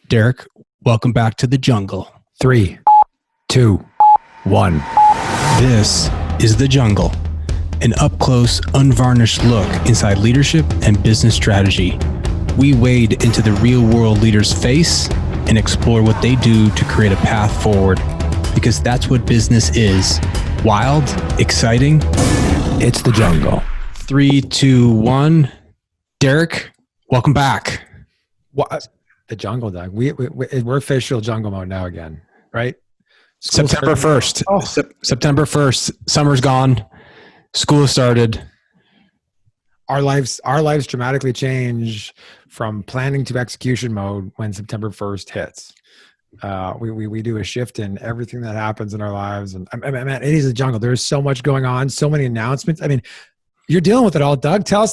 Derek, welcome back to the jungle. 3, 2, 1. This is The Jungle, an up-close, unvarnished look inside leadership and business strategy. We wade into the real-world leader's face and explore what they do to create a path forward, because that's what business is. Wild, exciting. It's The Jungle. 3, 2, 1. Derek, welcome back. What? The jungle, Doug. We're official jungle mode now again, right? September 1st. Oh. September 1st. Summer's gone. School started. Our lives dramatically change from planning to execution mode when September 1st hits. We do a shift in everything that happens in our lives. And man, it is a jungle. There's so much going on, so many announcements. I mean, you're dealing with it all, Doug. Tell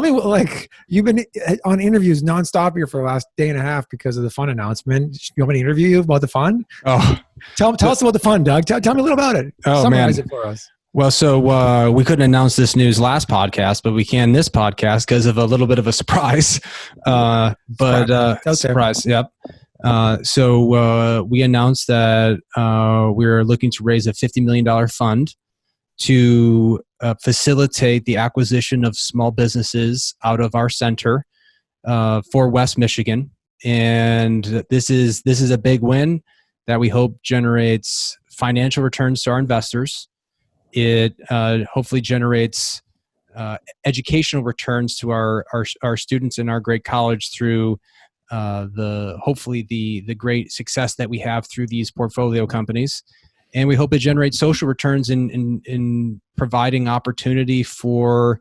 me, like, you've been on interviews nonstop here for the last day and a half because of the fund announcement. You want me to interview you about the fund? Oh, tell us about the fund, Doug. Tell me a little about it. Oh, Summarize man. it for us. Well, so we couldn't announce this news last podcast, but we can this podcast because of a little bit of a surprise. Surprise. Yep. So we announced that we're looking to raise a $50 million fund to facilitate the acquisition of small businesses out of our center for West Michigan. And this is a big win that we hope generates financial returns to our investors. It hopefully generates educational returns to our students in our great college through hopefully the great success that we have through these portfolio companies. And we hope it generates social returns in providing opportunity for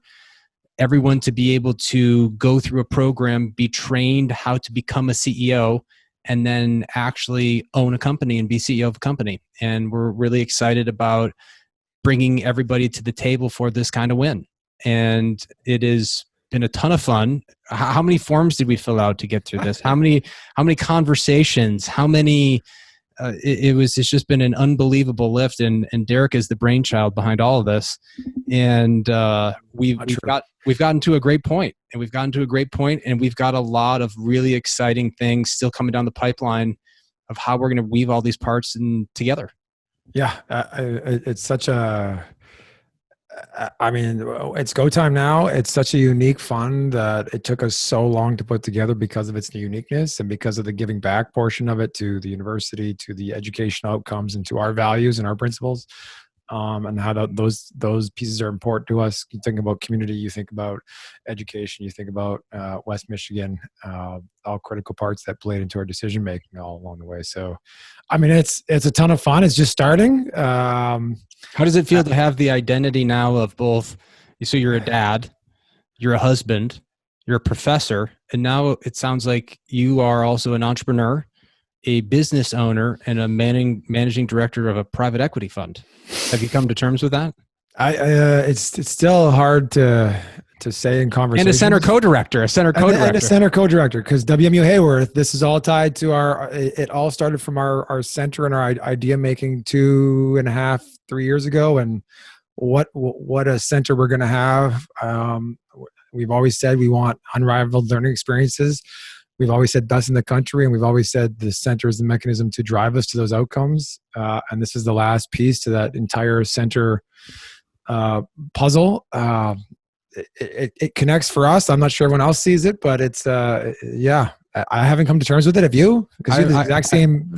everyone to be able to go through a program, be trained how to become a CEO, and then actually own a company and be CEO of a company. And we're really excited about bringing everybody to the table for this kind of win. And it has been a ton of fun. How many forms did we fill out to get through this? How many conversations? How many? It's just been an unbelievable lift, and Derek is the brainchild behind all of this. And we've gotten to a great point, and we've got a lot of really exciting things still coming down the pipeline of how we're going to weave all these parts together. Yeah, it's such a. I mean, it's go time now. It's such a unique fund that it took us so long to put together because of its uniqueness and because of the giving back portion of it to the university, to the educational outcomes, and to our values and our principles, and how those pieces are important to us. You think about community, you think about education, you think about West Michigan, all critical parts that played into our decision making all along the way. So, I mean, it's a ton of fun. It's just starting. How does it feel to have the identity now of both? So you're a dad, you're a husband, you're a professor, and now it sounds like you are also an entrepreneur, a business owner, and a managing director of a private equity fund. Have you come to terms with that? It's still hard to say in conversation. And a center co-director, because WMU Hayworth, this is all tied to it all started from our center and our idea making 2.5, 3 years ago. And what a center we're going to have. We've always said we want unrivaled learning experiences. We've always said best in the country, and we've always said the center is the mechanism to drive us to those outcomes. And this is the last piece to that entire center puzzle. It connects for us. I'm not sure everyone else sees it, but it's I haven't come to terms with it. Have you? Because you're the exact same.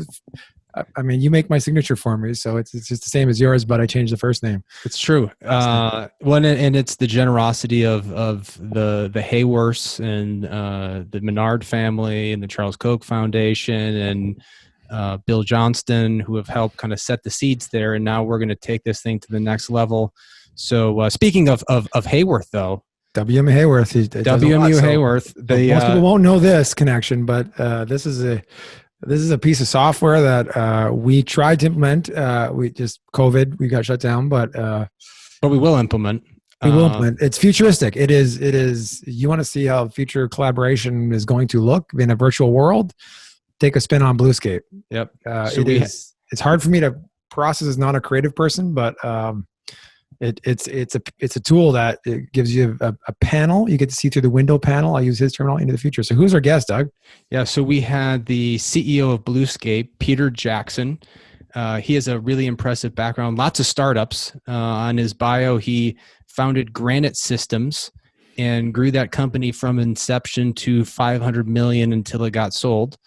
I mean, you make my signature for me, so it's just the same as yours, but I changed the first name. It's true. And it's the generosity of the Hayworths and the Menard family and the Charles Koch Foundation and Bill Johnston, who have helped kind of set the seeds there. And now we're going to take this thing to the next level. So speaking of Hayworth, though, WMU Hayworth, WMU Hayworth. Most people won't know this connection, but this is a piece of software that we tried to implement. We got shut down, but we will implement. We will implement. It's futuristic. It is. You want to see how future collaboration is going to look in a virtual world? Take a spin on Bluescape. Yep. It's hard for me to process as not a creative person, but It's a tool that it gives you a panel. You get to see through the window panel. I use his terminology into the future. So who's our guest, Doug? Yeah, so we had the CEO of Bluescape, Peter Jackson. He has a really impressive background, lots of startups. On his bio, he founded Granite Systems and grew that company from inception to 500 million until it got sold.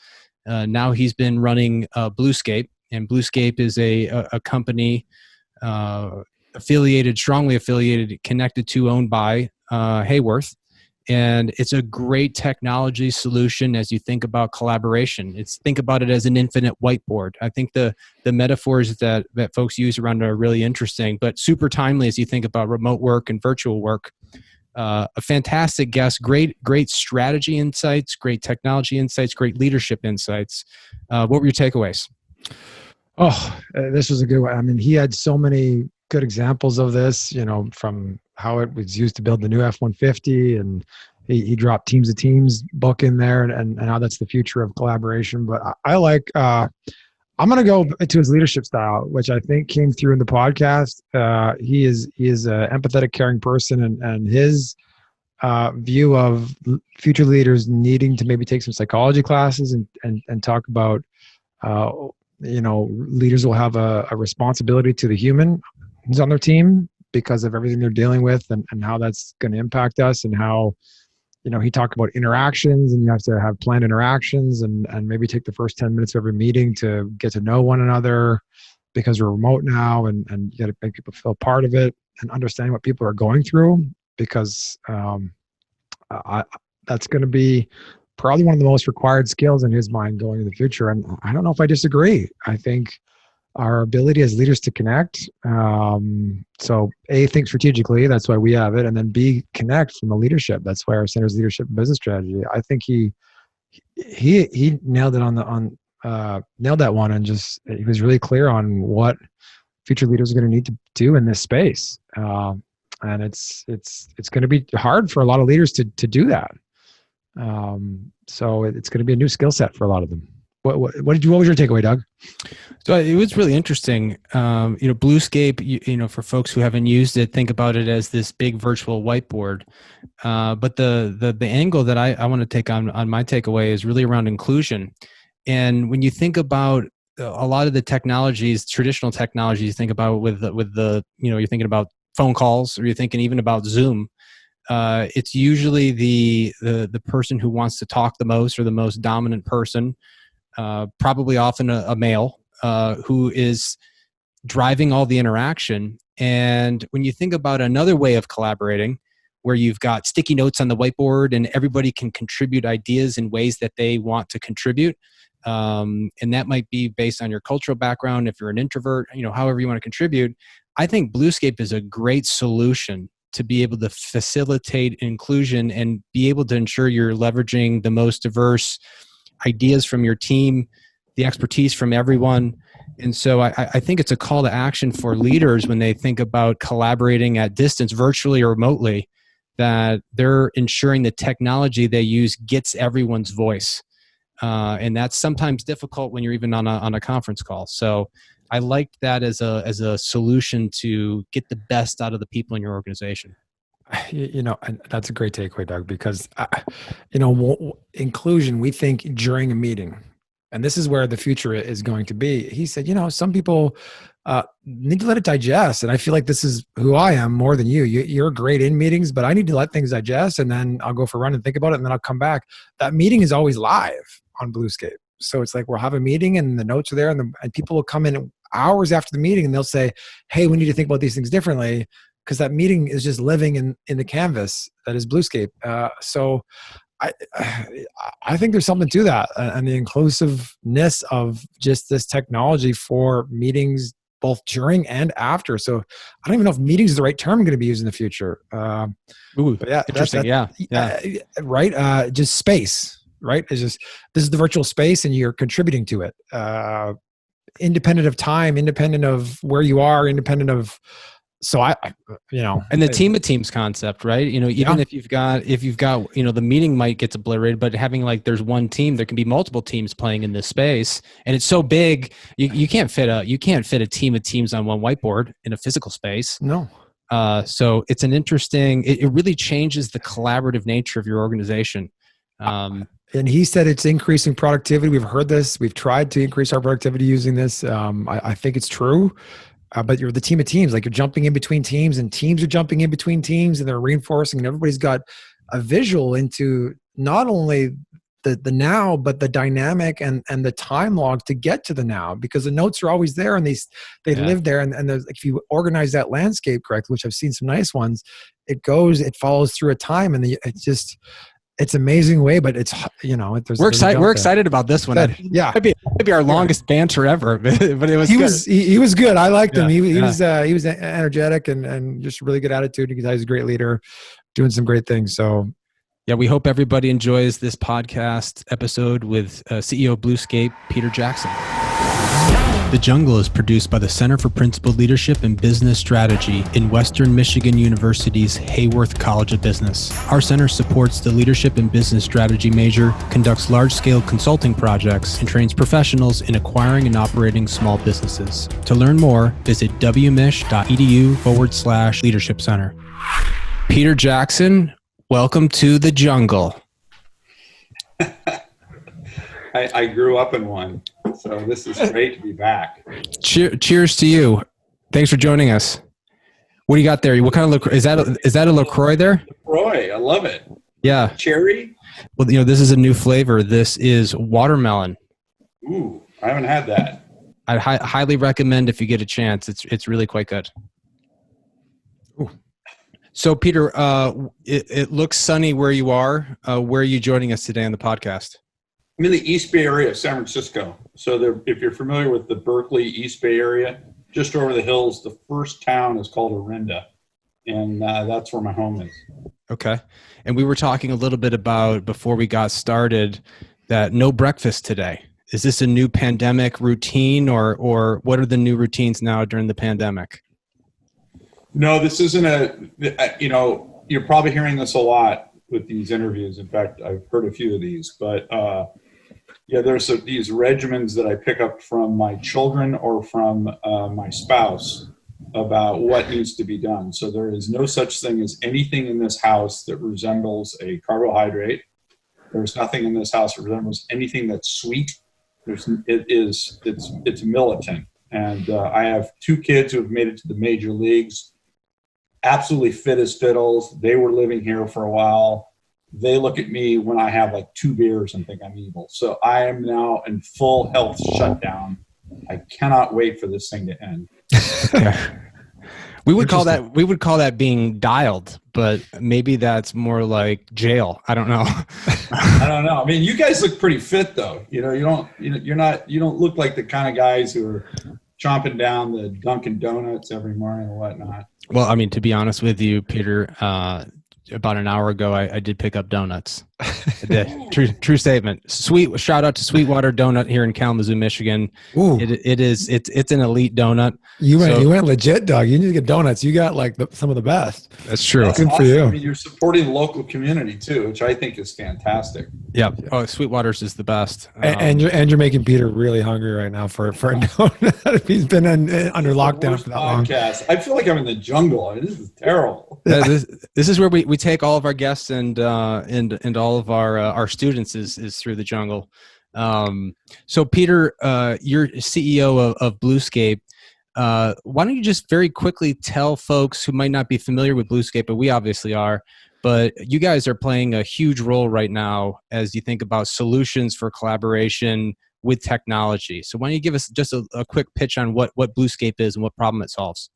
Now he's been running Bluescape, and Bluescape is a company strongly affiliated, connected to, owned by Hayworth. And it's a great technology solution as you think about collaboration. Think about it as an infinite whiteboard. I think the metaphors that folks use around it are really interesting, but super timely as you think about remote work and virtual work. A fantastic guest, great strategy insights, great technology insights, great leadership insights. What were your takeaways? Oh, this was a good one. I mean, he had so many good examples of this, from how it was used to build the new F-150, and he dropped Teams of Teams book in there, and how that's the future of collaboration. But I'm going to go to his leadership style, which I think came through in the podcast. He is an empathetic, caring person, and his view of future leaders needing to maybe take some psychology classes and talk about, leaders will have a responsibility to the human who's on their team because of everything they're dealing with, and how that's going to impact us, and how, he talked about interactions, and you have to have planned interactions, and maybe take the first 10 minutes of every meeting to get to know one another, because we're remote now, and you got to make people feel part of it and understand what people are going through, because that's going to be probably one of the most required skills in his mind going into the future. And I don't know if I disagree. I think our ability as leaders to connect. So A, think strategically. That's why we have it. And then B, connect from the leadership. That's why our center's leadership and business strategy. I think he nailed it nailed that one. And he was really clear on what future leaders are going to need to do in this space. And it's going to be hard for a lot of leaders to do that. So it's going to be a new skill set for a lot of them. What was your takeaway, Doug? So it was really interesting. Bluescape, for folks who haven't used it, think about it as this big virtual whiteboard. But the angle that I want to take on my takeaway is really around inclusion. And when you think about a lot of the technologies, traditional technologies, you think about with the you're thinking about phone calls, or you're thinking even about Zoom. It's usually the person who wants to talk the most, or the most dominant person, probably often a male, who is driving all the interaction. And when you think about another way of collaborating, where you've got sticky notes on the whiteboard and everybody can contribute ideas in ways that they want to contribute, and that might be based on your cultural background, if you're an introvert, however you want to contribute. I think Bluescape is a great solution to be able to facilitate inclusion and be able to ensure you're leveraging the most diverse ideas from your team, the expertise from everyone. And so I think it's a call to action for leaders when they think about collaborating at distance, virtually or remotely, that they're ensuring the technology they use gets everyone's voice. And that's sometimes difficult when you're even on a conference call. So I liked that as a solution to get the best out of the people in your organization. And that's a great takeaway, Doug, because, inclusion, we think during a meeting, and this is where the future is going to be. He said, some people need to let it digest. And I feel like this is who I am more than you. You're great in meetings, but I need to let things digest, and then I'll go for a run and think about it, and then I'll come back. That meeting is always live on Bluescape. So it's like we'll have a meeting and the notes are there, and people will come in hours after the meeting and they'll say, hey, we need to think about these things differently, because that meeting is just living in the canvas that is Bluescape. So I think there's something to that, and the inclusiveness of just this technology for meetings both during and after. So I don't even know if meetings is the right term I'm going to be using in the future. But yeah, interesting. Right. Just space. Right. It's just, this is the virtual space and you're contributing to it. Independent of time, independent of where you are, independent of, so and the team of teams concept, right? Even if you've got, the meeting might get obliterated, but having there's one team, there can be multiple teams playing in this space, and it's so big, you can't fit a team of teams on one whiteboard in a physical space. No. So it's an interesting, it really changes the collaborative nature of your organization. And he said it's increasing productivity. We've heard this. We've tried to increase our productivity using this. I think it's true. But you're the team of teams, like you're jumping in between teams and teams are jumping in between teams and they're reinforcing and everybody's got a visual into not only the now, but the dynamic and the time log to get to the now, because the notes are always there and they live there. And there's, if you organize that landscape correctly, which I've seen some nice ones, it follows through a time and it's amazing way, but it's, we're excited about this one. Yeah. Maybe our longest banter ever, but it was he was good. I liked him. He was energetic and just really good attitude. He's a great leader doing some great things. So yeah, we hope everybody enjoys this podcast episode with CEO of Bluescape, Peter Jackson. The Jungle is produced by the Center for Principled Leadership and Business Strategy in Western Michigan University's Hayworth College of Business. Our center supports the leadership and business strategy major, conducts large-scale consulting projects, and trains professionals in acquiring and operating small businesses. To learn more, visit wmich.edu/leadership center. Peter Jackson, welcome to the Jungle. I grew up in one, so this is great to be back. Cheers to you. Thanks for joining us. What do you got there? What kind of LaCroix? Is that a LaCroix there? LaCroix, I love it. Yeah. Cherry? Well, this is a new flavor. This is watermelon. Ooh, I haven't had that. I'd highly recommend if you get a chance. It's really quite good. Ooh. So, Peter, it looks sunny where you are. Where are you joining us today on the podcast? I'm in the East Bay area of San Francisco. So if you're familiar with the Berkeley East Bay area, just over the hills, the first town is called Orinda. And that's where my home is. Okay. And we were talking a little bit about, before we got started, that no breakfast today. Is this a new pandemic routine or what are the new routines now during the pandemic? No, this isn't you're probably hearing this a lot with these interviews. In fact, I've heard a few of these, but there's these regimens that I pick up from my children or from my spouse about what needs to be done. So there is no such thing as anything in this house that resembles a carbohydrate. There's nothing in this house that resembles anything that's sweet. It's militant. And I have 2 kids who have made it to the major leagues, absolutely fit as fiddles. They were living here for a while. They look at me when I have like 2 beers and think I'm evil. So I am now in full health shutdown. I cannot wait for this thing to end. Yeah. We would call that being dialed, but maybe that's more like jail. I don't know. I don't know. I mean, you guys look pretty fit though. You don't look like the kind of guys who are chomping down the Dunkin' Donuts every morning or whatnot. Well, I mean, to be honest with you, Peter, about an hour ago, I did pick up donuts. I did. True statement. Shout out to Sweetwater Donut here in Kalamazoo, Michigan. Ooh. It's an elite donut. You went legit, Doug. You need to get donuts. You got like some of the best. That's true. That's good awesome. for you. I mean, you're supporting the local community too, which I think is fantastic. Yeah. Oh, Sweetwater's is the best. And you're making Peter really hungry right now for a donut. He's been under lockdown for that long. I feel like I'm in the jungle. I mean, this is terrible. This is where we take all of our guests and all of our students is through the jungle. So Peter, you're CEO of Bluescape. Why don't you just very quickly tell folks who might not be familiar with Bluescape, but we obviously are, but you guys are playing a huge role right now as you think about solutions for collaboration with technology. So why don't you give us just a quick pitch on what Bluescape is and what problem it solves?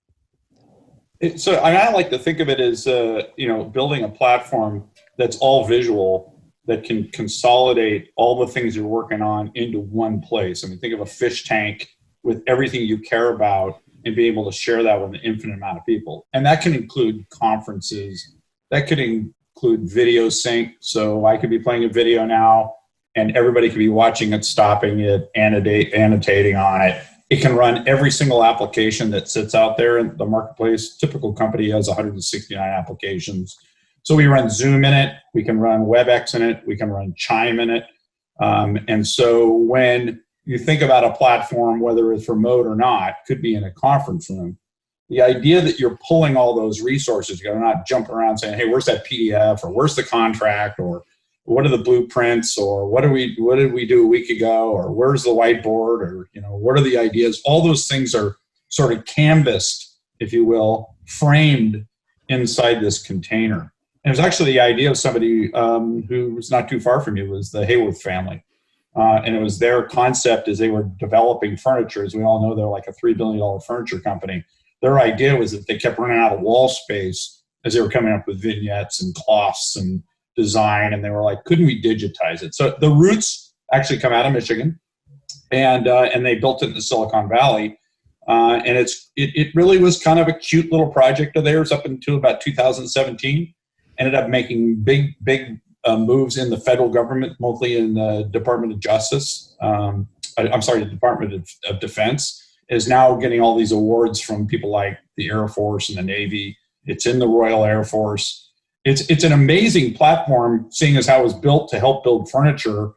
So I like to think of it as, building a platform that's all visual that can consolidate all the things you're working on into one place. I mean, think of a fish tank with everything you care about and be able to share that with an infinite amount of people. And that can include conferences. That could include video sync. So I could be playing a video now and everybody could be watching it, stopping it, annotating on it. It can run every single application that sits out there in the marketplace. Typical company has 169 applications. So we run Zoom in it. We can run WebEx in it. We can run Chime in it. And so when you think about a platform, whether it's remote or not, could be in a conference room, the idea that you're pulling all those resources, you're not jumping around saying, hey, where's that PDF, or where's the contract, or what are the blueprints, or what did we do a week ago, or where's the whiteboard, or what are the ideas? All those things are sort of canvassed, if you will, framed inside this container. And it was actually the idea of somebody who was not too far from you, was the Hayworth family. And it was their concept as they were developing furniture. As we all know, they're like a $3 billion furniture company. Their idea was that they kept running out of wall space as they were coming up with vignettes and cloths and design. And they were like, couldn't we digitize it? So the roots actually come out of Michigan, and they built it in the Silicon Valley. And it really was kind of a cute little project of theirs up until about 2017. Ended up making big moves in the federal government, mostly in the Department of Justice. The Department of Defense is now getting all these awards from people like the Air Force and the Navy. It's in the Royal Air Force. It's an amazing platform, seeing as how it was built to help build furniture,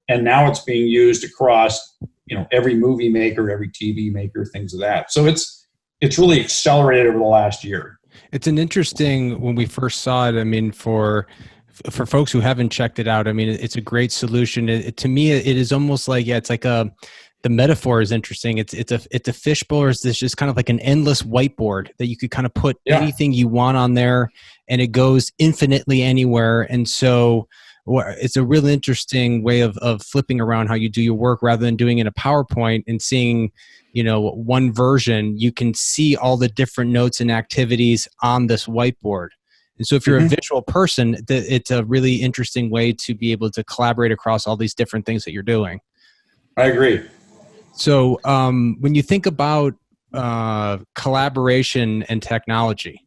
and now it's being used across every movie maker, every TV maker, things of that. So it's really accelerated over the last year. It's an interesting, when we first saw it, I mean, for folks who haven't checked it out, I mean, it's a great solution. To me, it is almost like, it's like the metaphor is interesting. It's a fishbowl, or it's just kind of like an endless whiteboard that you could kind of put anything you want on there, and it goes infinitely anywhere. And so it's a really interesting way of flipping around how you do your work, rather than doing it in a PowerPoint and seeing, one version. You can see all the different notes and activities on this whiteboard. And so if you're a visual person, it's a really interesting way to be able to collaborate across all these different things that you're doing. I agree. So when you think about collaboration and technology,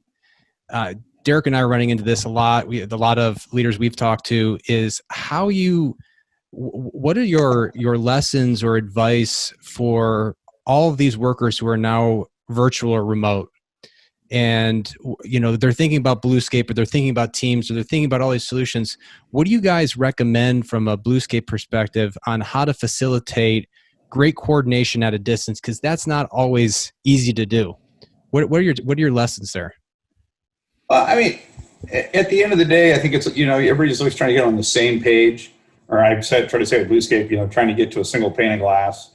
Derek and I are running into this a lot. A lot of leaders we've talked to is what are your lessons or advice for all of these workers who are now virtual or remote? And, they're thinking about Bluescape, or they're thinking about Teams, or they're thinking about all these solutions. What do you guys recommend from a Bluescape perspective on how to facilitate great coordination at a distance? Because that's not always easy to do. What are your lessons there? I mean, at the end of the day, I think it's, everybody's always trying to get on the same page, or I try to say at Bluescape, trying to get to a single pane of glass.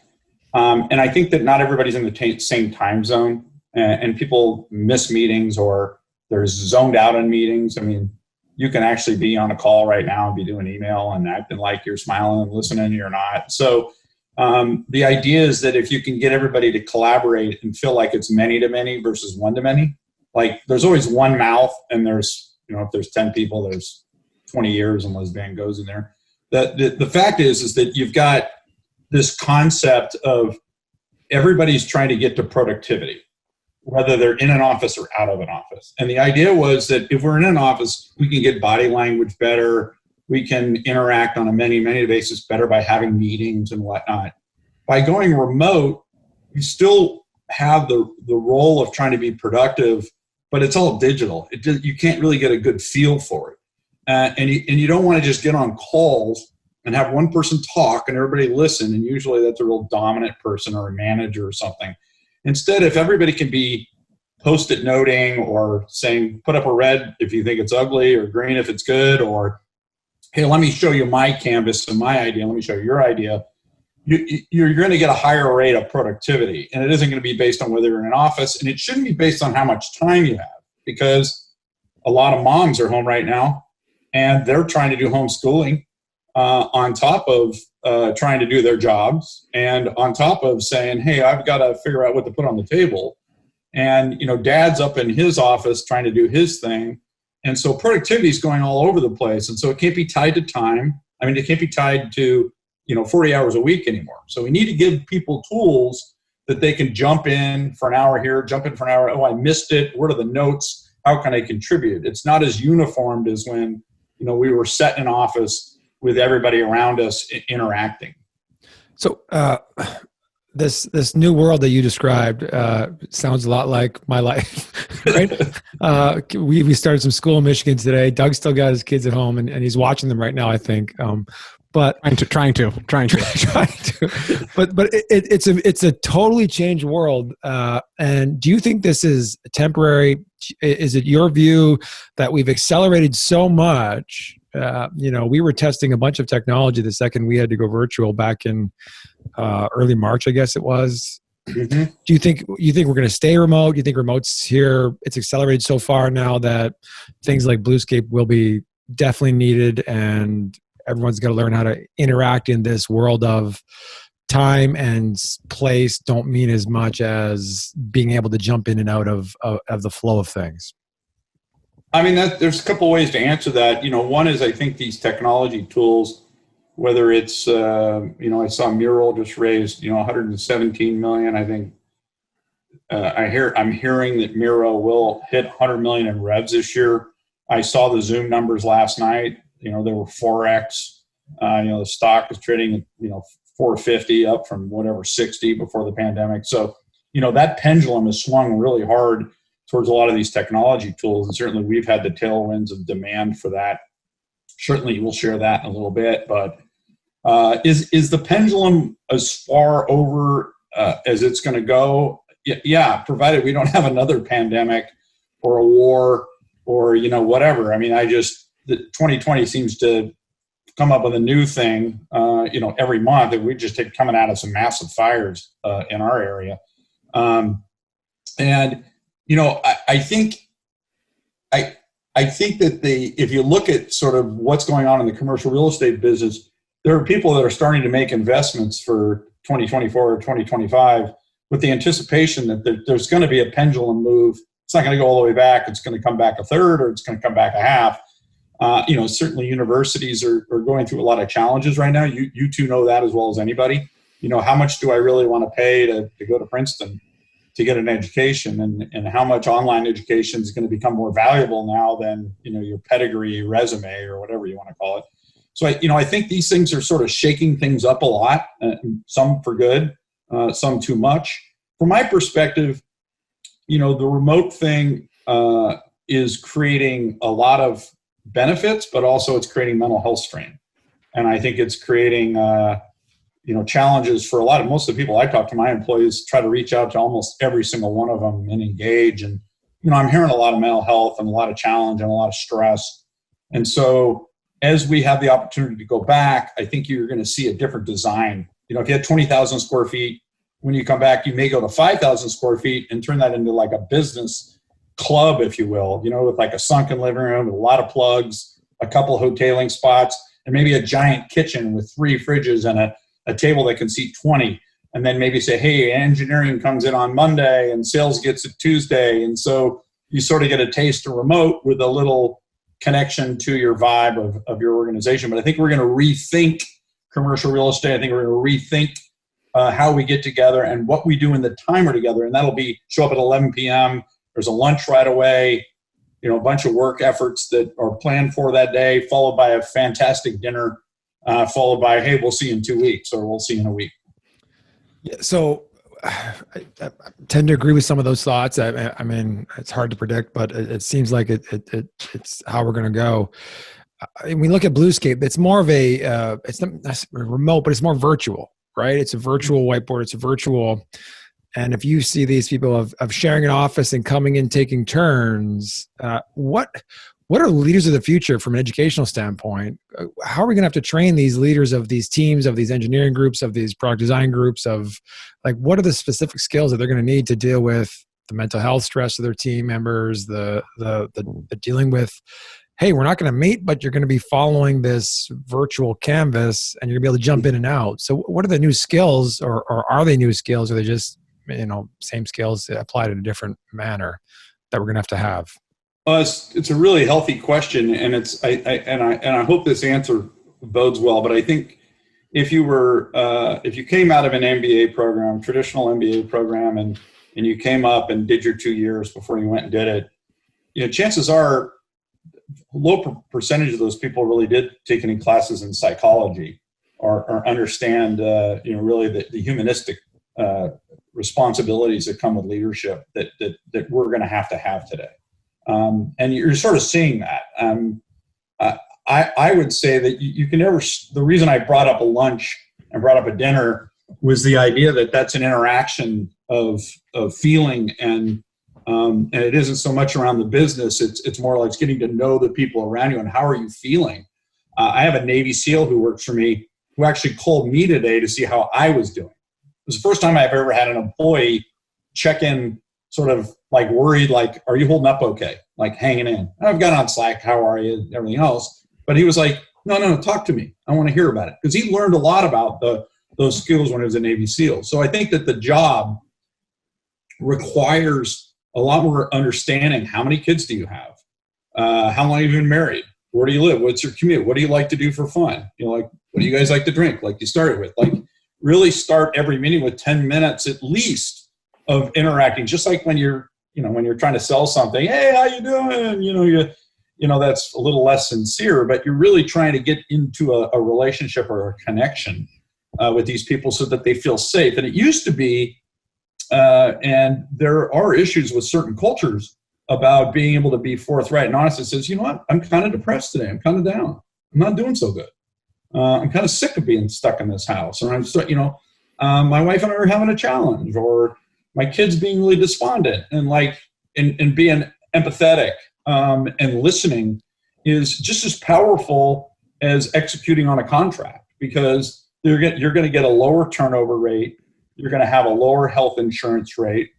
And I think that not everybody's in the same time zone, and people miss meetings, or they're zoned out in meetings. I mean, you can actually be on a call right now and be doing email and acting like you're smiling and listening, and you're not. So the idea is that if you can get everybody to collaborate and feel like it's many to many versus one to many, like there's always one mouth, and there's, if there's 10 people, there's 20 ears, unless Van goes in there. The fact is that you've got this concept of everybody's trying to get to productivity, whether they're in an office or out of an office. And the idea was that if we're in an office, we can get body language better. We can interact on a many basis better by having meetings and whatnot. By going remote, you still have the role of trying to be productive, but it's all digital. You can't really get a good feel for it. And you don't want to just get on calls and have one person talk and everybody listen. And usually that's a real dominant person or a manager or something. Instead, if everybody can be post-it noting, or saying, put up a red if you think it's ugly, or green if it's good, or, hey, let me show you my canvas and my idea, let me show you your idea, you're going to get a higher rate of productivity. And it isn't going to be based on whether you're in an office, and it shouldn't be based on how much time you have, because a lot of moms are home right now, and they're trying to do homeschooling on top of trying to do their jobs, and on top of saying, hey, I've got to figure out what to put on the table. And, dad's up in his office trying to do his thing. And so productivity is going all over the place. And so it can't be tied to time. I mean, it can't be tied to, 40 hours a week anymore. So we need to give people tools that they can jump in for an hour here, jump in for an hour. Oh, I missed it. What are the notes? How can I contribute? It's not as uniformed as when, we were set in an office with everybody around us interacting. So this new world that you described sounds a lot like my life, right? We started some school in Michigan today. Doug's still got his kids at home, and he's watching them right now, I think. But trying to. But it's a totally changed world. And do you think this is temporary? Is it your view that we've accelerated so much? We were testing a bunch of technology the second we had to go virtual back in early March, I guess it was. Mm-hmm. Do you think we're going to stay remote? Do you think remote's here? It's accelerated so far now that things like Bluescape will be definitely needed, and everyone's got to learn how to interact in this world of time and place don't mean as much as being able to jump in and out of the flow of things. I mean, there's a couple ways to answer that. One is I think these technology tools, whether it's, I saw Mural just raised, 117 million. I think I'm hearing that Miro will hit 100 million in revs this year. I saw the Zoom numbers last night. They were 4x. The stock is trading, 450 up from whatever 60 before the pandemic. So, that pendulum has swung really hard towards a lot of these technology tools. And certainly we've had the tailwinds of demand for that. Certainly we'll share that in a little bit, but is the pendulum as far over as it's going to go? Yeah, provided we don't have another pandemic or a war or, whatever. I mean, the 2020 seems to come up with a new thing, every month, and we just take coming out of some massive fires in our area. I think that if you look at sort of what's going on in the commercial real estate business, there are people that are starting to make investments for 2024 or 2025 with the anticipation that there's going to be a pendulum move. It's not going to go all the way back. It's going to come back a third, or it's going to come back a half. Certainly universities are going through a lot of challenges right now. You two know that as well as anybody. How much do I really want to pay to go to Princeton to get an education, and how much online education is going to become more valuable now than, your pedigree resume or whatever you want to call it. So, I think these things are sort of shaking things up a lot, some for good, some too much. From my perspective, the remote thing is creating a lot of benefits, but also it's creating mental health strain. And I think it's creating, challenges for most of the people I talk to. My employees try to reach out to almost every single one of them and engage. And, I'm hearing a lot of mental health and a lot of challenge and a lot of stress. And so as we have the opportunity to go back, I think you're going to see a different design. If you had 20,000 square feet, when you come back, you may go to 5,000 square feet and turn that into like a business club, if you will, with like a sunken living room with a lot of plugs, a couple hoteling spots, and maybe a giant kitchen with 3 fridges and a table that can seat 20. And then maybe say, hey, engineering comes in on Monday and sales gets it Tuesday. And so you sort of get a taste of remote with a little connection to your vibe of your organization. But I think we're going to rethink commercial real estate. I think we're going to rethink how we get together and what we do in the time we're together. And that'll be show up at 11 p.m. There's a lunch right away, a bunch of work efforts that are planned for that day, followed by a fantastic dinner, followed by, hey, we'll see you in 2 weeks, or we'll see you in a week. Yeah, so I tend to agree with some of those thoughts. I mean, it's hard to predict, but it seems like it's how we're going to go. When we look at Bluescape, it's more of it's not remote, but it's more virtual, right? It's a virtual whiteboard. It's a virtual. And if you see these people of sharing an office and coming in, taking turns, what are leaders of the future from an educational standpoint? How are we going to have to train these leaders of these teams, of these engineering groups, of these product design groups, of like, what are the specific skills that they're going to need to deal with the mental health stress of their team members, the dealing with, hey, we're not going to meet, but you're going to be following this virtual canvas and you're going to be able to jump in and out. So what are the new skills, or are they new skills, or are they just, same skills applied in a different manner that we're going to have? It's a really healthy question, and I hope this answer bodes well. But I think if you came out of an MBA program, traditional MBA program, and you came up and did your 2 years before you went and did it, chances are low percentage of those people really did take any classes in psychology or understand really the humanistic responsibilities that come with leadership that we're going to have today. And you're sort of seeing that. I would say that you can never, the reason I brought up a lunch and brought up a dinner was the idea that that's an interaction of feeling, and it isn't so much around the business. It's more like it's getting to know the people around you and how are you feeling. I have a Navy SEAL who works for me who actually called me today to see how I was doing. It was the first time I've ever had an employee check in sort of like worried, like, are you holding up okay? Like hanging in. And I've got on Slack, how are you, and everything else. But he was like, no, talk to me. I want to hear about it. Because he learned a lot about those skills when he was a Navy SEAL. So I think that the job requires a lot more understanding. How many kids do you have? How long have you been married? Where do you live? What's your commute? What do you like to do for fun? Like, what do you guys like to drink? Like you started with, like really start every meeting with 10 minutes at least of interacting. Just like when you're trying to sell something, hey, how you doing? That's a little less sincere, but you're really trying to get into a relationship or a connection with these people so that they feel safe. And it used to be, and there are issues with certain cultures about being able to be forthright and honest. It says, you know what, I'm kind of depressed today. I'm kind of down. I'm not doing so good. I'm kind of sick of being stuck in this house. Or my wife and I are having a challenge, or my kid's being really despondent, and being empathetic and listening is just as powerful as executing on a contract, because you're going to get a lower turnover rate. You're going to have a lower health insurance rate.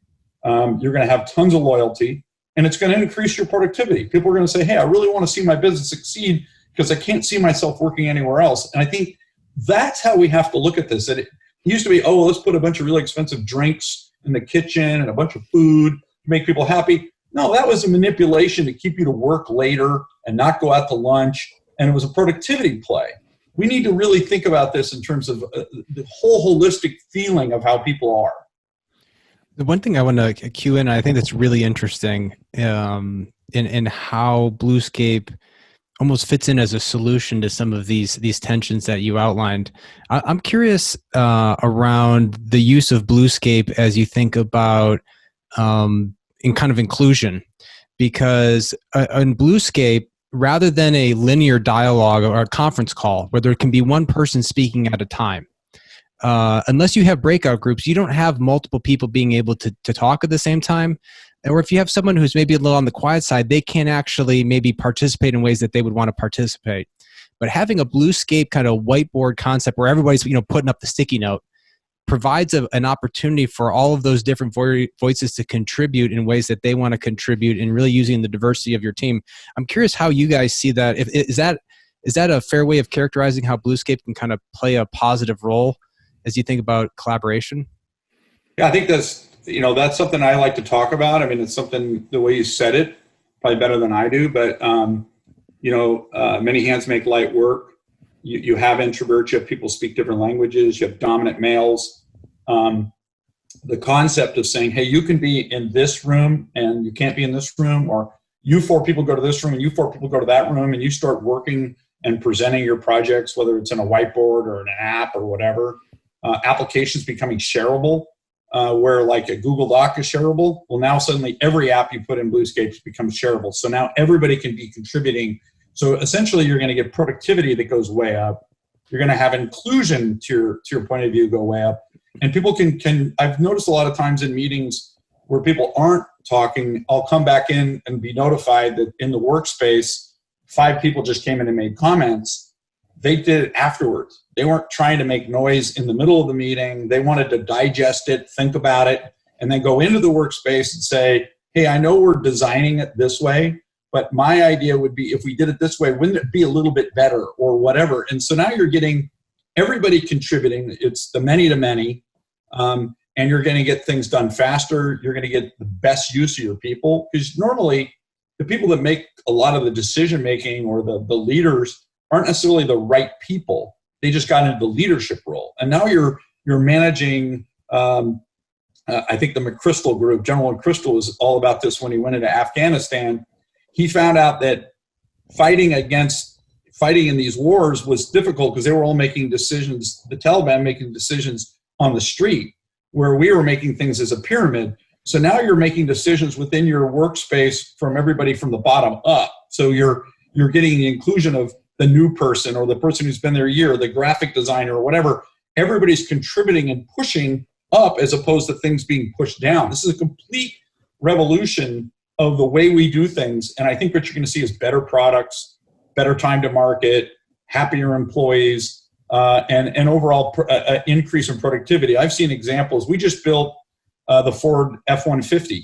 You're going to have tons of loyalty, and it's going to increase your productivity. People are going to say, hey, I really want to see my business succeed because I can't see myself working anywhere else. And I think that's how we have to look at this. It used to be, let's put a bunch of really expensive drinks in the kitchen and a bunch of food to make people happy. No, that was a manipulation to keep you to work later and not go out to lunch. And it was a productivity play. We need to really think about this in terms of the whole holistic feeling of how people are. The one thing I want to cue in, I think that's really interesting in how Bluescape almost fits in as a solution to some of these tensions that you outlined. I'm curious around the use of Bluescape as you think about in kind of inclusion, because in Bluescape, rather than a linear dialogue or a conference call where there can be one person speaking at a time, unless you have breakout groups, you don't have multiple people being able to talk at the same time. Or if you have someone who's maybe a little on the quiet side, they can't actually maybe participate in ways that they would want to participate. But having a Bluescape kind of whiteboard concept where everybody's putting up the sticky note provides an opportunity for all of those different voices to contribute in ways that they want to contribute, and really using the diversity of your team. I'm curious how you guys see that. Is that a fair way of characterizing how Bluescape can kind of play a positive role as you think about collaboration? Yeah, I think that's something I like to talk about. I mean, it's something, the way you said it, probably better than I do, but many hands make light work. You have introverts, you have people speak different languages, you have dominant males. The concept of saying, hey, you can be in this room and you can't be in this room, or you 4 people go to this room and you 4 people go to that room, and you start working and presenting your projects, whether it's in a whiteboard or in an app or whatever. Applications becoming shareable, where like a Google Doc is shareable. Well, now suddenly every app you put in Bluescape becomes shareable. So now everybody can be contributing. So essentially you're going to get productivity that goes way up. You're going to have inclusion, to your point of view, go way up. And people can I've noticed a lot of times in meetings where people aren't talking, I'll come back in and be notified that in the workspace, 5 people just came in and made comments. They did it afterwards. They weren't trying to make noise in the middle of the meeting. They wanted to digest it, think about it, and then go into the workspace and say, hey, I know we're designing it this way, but my idea would be if we did it this way, wouldn't it be a little bit better or whatever? And so now you're getting everybody contributing. It's the many to many, and you're going to get things done faster. You're going to get the best use of your people, because normally the people that make a lot of the decision-making or the leaders aren't necessarily the right people. They just got into the leadership role. And now you're managing, I think the McChrystal group, General McChrystal was all about this when he went into Afghanistan. He found out that fighting in these wars was difficult because they were all making decisions, the Taliban making decisions on the street, where we were making things as a pyramid. So now you're making decisions within your workspace from everybody from the bottom up. So you're getting the inclusion of the new person or the person who's been there a year, the graphic designer or whatever. Everybody's contributing and pushing up as opposed to things being pushed down. This is a complete revolution of the way we do things. And I think what you're going to see is better products, better time to market, happier employees, and overall increase in productivity. I've seen examples. We just built the Ford F-150,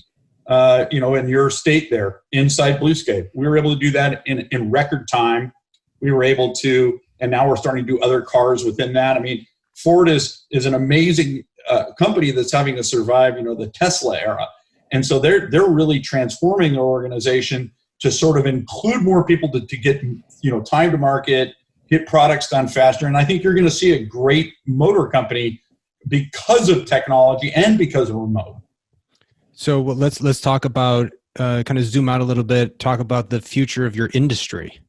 in your state there inside Bluescape. We were able to do that in record time. We were able to, and now we're starting to do other cars within that. I mean, Ford is an amazing company that's having to survive, the Tesla era. And so they're really transforming their organization to sort of include more people to get, time to market, get products done faster. And I think you're going to see a great motor company because of technology and because of remote. So let's talk about, kind of zoom out a little bit, talk about the future of your industry.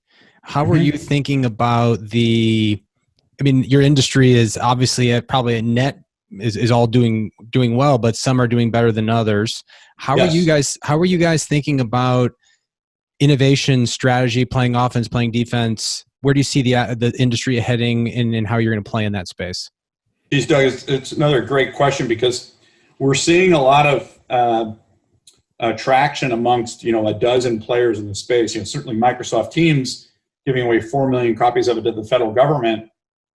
How are you thinking about your industry is obviously probably a net is all doing well, but some are doing better than others. How are you guys thinking about innovation, strategy, playing offense, playing defense? Where do you see the industry heading and how you're going to play in that space? Geez, Doug, it's another great question because we're seeing a lot of traction amongst, a dozen players in the space. Certainly Microsoft Teams giving away 4 million copies of it to the federal government.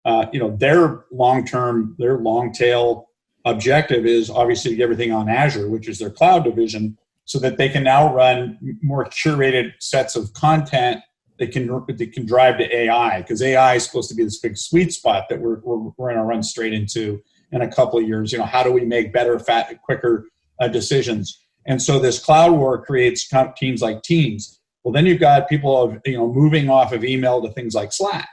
Their long tail objective is obviously to get everything on Azure, which is their cloud division, so that they can now run more curated sets of content that can drive to AI, because AI is supposed to be this big sweet spot that we're going to run straight into in a couple of years. How do we make better, quicker decisions? And so this cloud war creates teams like Teams. Well, then you've got people moving off of email to things like Slack.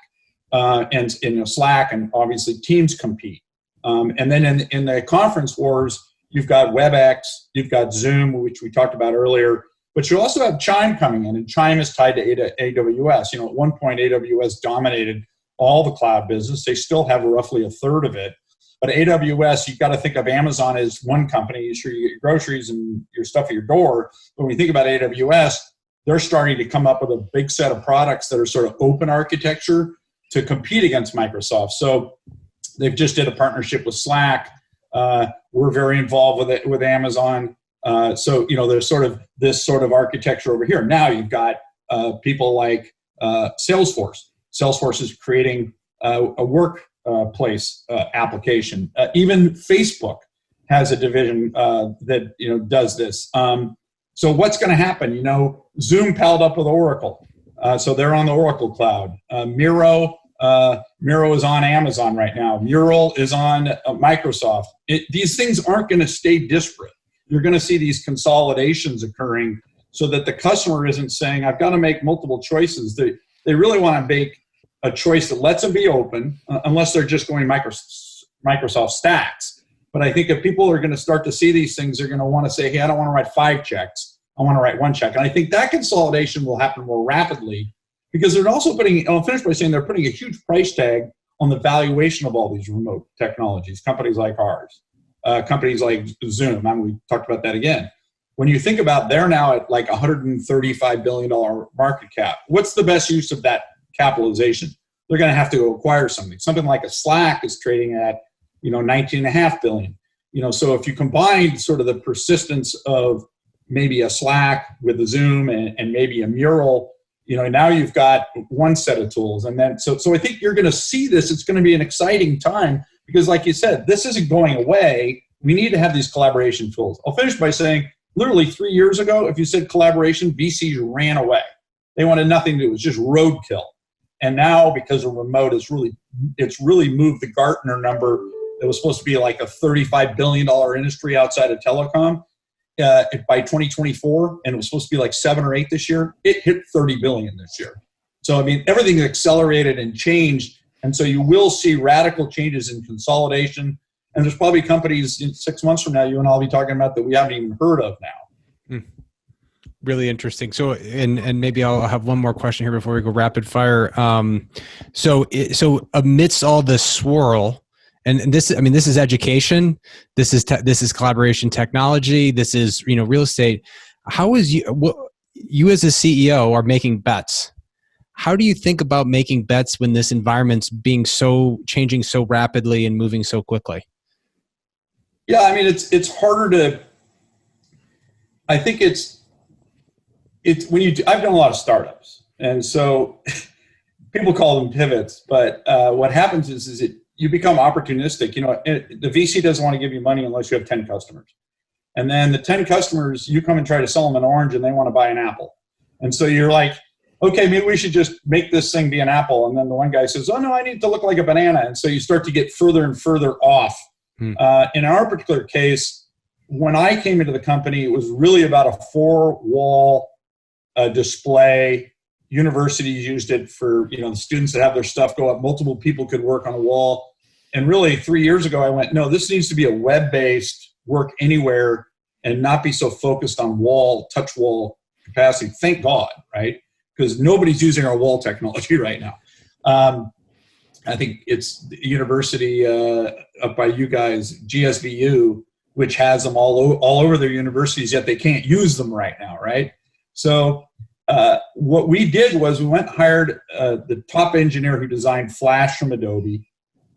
And Slack and obviously Teams compete. And then in the conference wars, you've got WebEx, you've got Zoom, which we talked about earlier, but you also have Chime coming in, and Chime is tied to AWS. At one point, AWS dominated all the cloud business. They still have roughly a third of it. But AWS, you've got to think of Amazon as one company. Sure, you get your groceries and your stuff at your door. But when you think about AWS, they're starting to come up with a big set of products that are sort of open architecture to compete against Microsoft. So they've just did a partnership with Slack. We're very involved with Amazon. So there's sort of this sort of architecture over here. Now you've got people like Salesforce. Salesforce is creating a workplace application. Even Facebook has a division that does this. So what's going to happen? Zoom palled up with Oracle. So they're on the Oracle cloud. Miro is on Amazon right now. Mural is on Microsoft. These things aren't going to stay disparate. You're going to see these consolidations occurring so that the customer isn't saying, I've got to make multiple choices. They really want to make a choice that lets them be open, unless they're just going Microsoft stacks. But I think if people are going to start to see these things, they're going to want to say, hey, I don't want to write 5 checks. I want to write 1 check. And I think that consolidation will happen more rapidly because they're also I'll finish by saying they're putting a huge price tag on the valuation of all these remote technologies, companies like ours, companies like Zoom. We talked about that again. When you think about they're now at like $135 billion market cap, what's the best use of that capitalization? They're going to have to acquire something. Something like a Slack is trading at, $19.5 billion. So if you combine sort of the persistence of maybe a Slack with a Zoom and maybe a Mural, now you've got one set of tools. And then, so I think you're going to see this. It's going to be an exciting time because like you said, this isn't going away. We need to have these collaboration tools. I'll finish by saying literally 3 years ago, if you said collaboration, VCs ran away. They wanted nothing to do. It was just roadkill. And now because of remote, it's really moved the Gartner number. It was supposed to be like a $35 billion industry outside of telecom by 2024, and it was supposed to be like 7 or 8 this year. It hit 30 billion this year. So everything accelerated and changed, and so you will see radical changes in consolidation. And there's probably companies in 6 months from now you and I'll be talking about that we haven't even heard of now. Really interesting. So, and maybe I'll have one more question here before we go rapid fire. So amidst all this swirl, and this is education, this is collaboration technology, this is real estate. How is you as a CEO are making bets? how do you think about making bets when this environment's changing so rapidly and moving so quickly? Yeah, I mean, it's harder to. I think it's when you. I've done a lot of startups, and so people call them pivots. But what happens is you become opportunistic. The VC doesn't want to give you money unless you have 10 customers, and then the 10 customers, you come and try to sell them an orange, and they want to buy an apple, and so you're like, okay, maybe we should just make this thing be an apple. And then the one guy says, oh no, I need it to look like a banana, and so you start to get further and further off. In our particular case, when I came into the company, it was really about a 4-wall display. Universities used it for the students that have their stuff go up. Multiple people could work on a wall. And really 3 years ago, I went, no, this needs to be a web-based work anywhere and not be so focused on touch wall capacity. Thank God, right? Because nobody's using our wall technology right now. I think it's the university up by you guys, GSVU, which has them all over their universities, yet they can't use them right now, right? So what we did was we went and hired the top engineer who designed Flash from Adobe,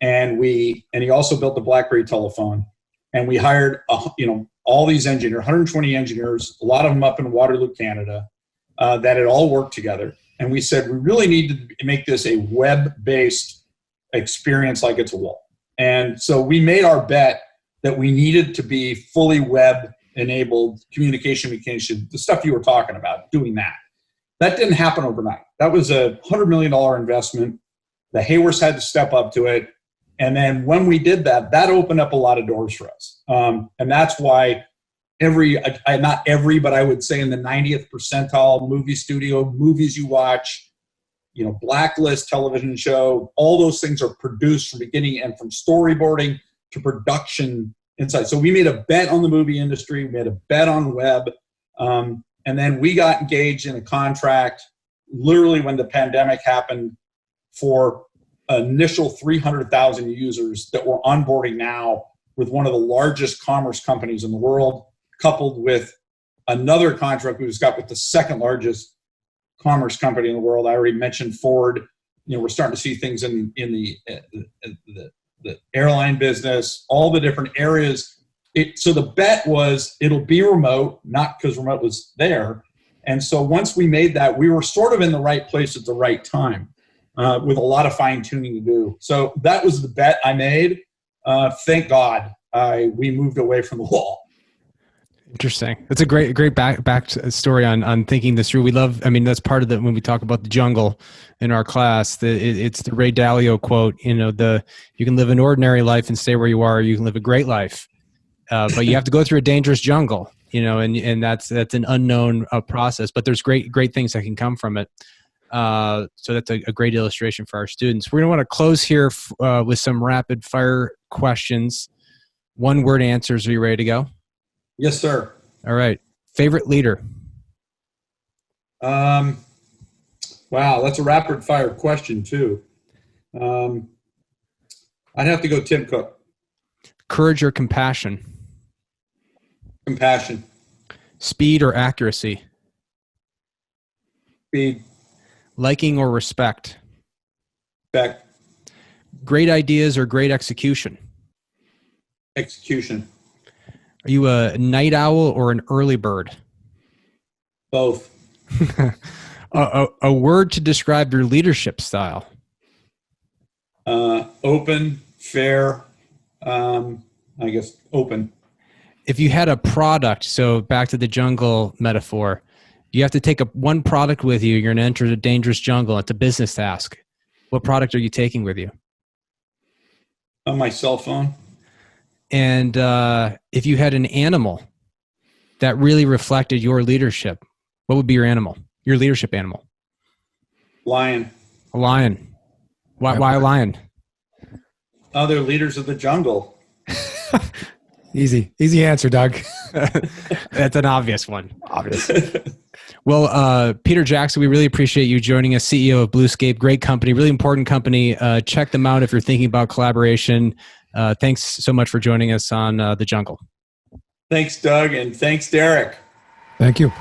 and he also built the BlackBerry telephone. And we hired all these engineers, 120 engineers, a lot of them up in Waterloo, Canada, that had all worked together. And we said we really need to make this a web-based experience like it's a wall. And so we made our bet that we needed to be fully web-enabled communication, the stuff you were talking about, doing that. That didn't happen overnight. That was a $100 million investment. The Hayworths had to step up to it. And then when we did that, that opened up a lot of doors for us. And that's why not every, but I would say in the 90th percentile movie studio, movies you watch, Blacklist television show, all those things are produced from beginning and from storyboarding to production inside. So we made a bet on the movie industry. We made a bet on web. And then we got engaged in a contract literally when the pandemic happened for initial 300,000 users that we're onboarding now with one of the largest commerce companies in the world, coupled with another contract we just got with the second largest commerce company in the world. I already mentioned Ford. We're starting to see things in the airline business, all the different areas. So the bet was it'll be remote, not because remote was there. And so once we made that, we were sort of in the right place at the right time with a lot of fine tuning to do. So that was the bet I made. Thank God we moved away from the wall. Interesting. That's a great back story on thinking this through. We love, that's part of when we talk about the jungle in our class, it's the Ray Dalio quote, you can live an ordinary life and stay where you are, or you can live a great life. But you have to go through a dangerous jungle, and that's an unknown process, but there's great things that can come from it. So that's a great illustration for our students. We're going to want to close here with some rapid fire questions. 1-word answers. Are you ready to go? Yes, sir. All right. Favorite leader? Wow, that's a rapid fire question too. I'd have to go Tim Cook. Courage or compassion? Compassion. Speed or accuracy? Speed. Liking or respect? Respect. Great ideas or great execution? Execution. Are you a night owl or an early bird? Both. A word to describe your leadership style? Open, fair, I guess open. If you had a product, so back to the jungle metaphor, you have to take one product with you. You're going to enter a dangerous jungle. It's a business task. What product are you taking with you? My cell phone. And if you had an animal that really reflected your leadership, what would be your animal? Your leadership animal? Lion. A lion. Why a lion? They're leaders of the jungle. Easy answer, Doug. That's an obvious one. Obvious. Well, Peter Jackson, we really appreciate you joining us, CEO of Bluescape. Great company, really important company. Check them out if you're thinking about collaboration. Thanks so much for joining us on The Jungle. Thanks, Doug, and thanks, Derek. Thank you.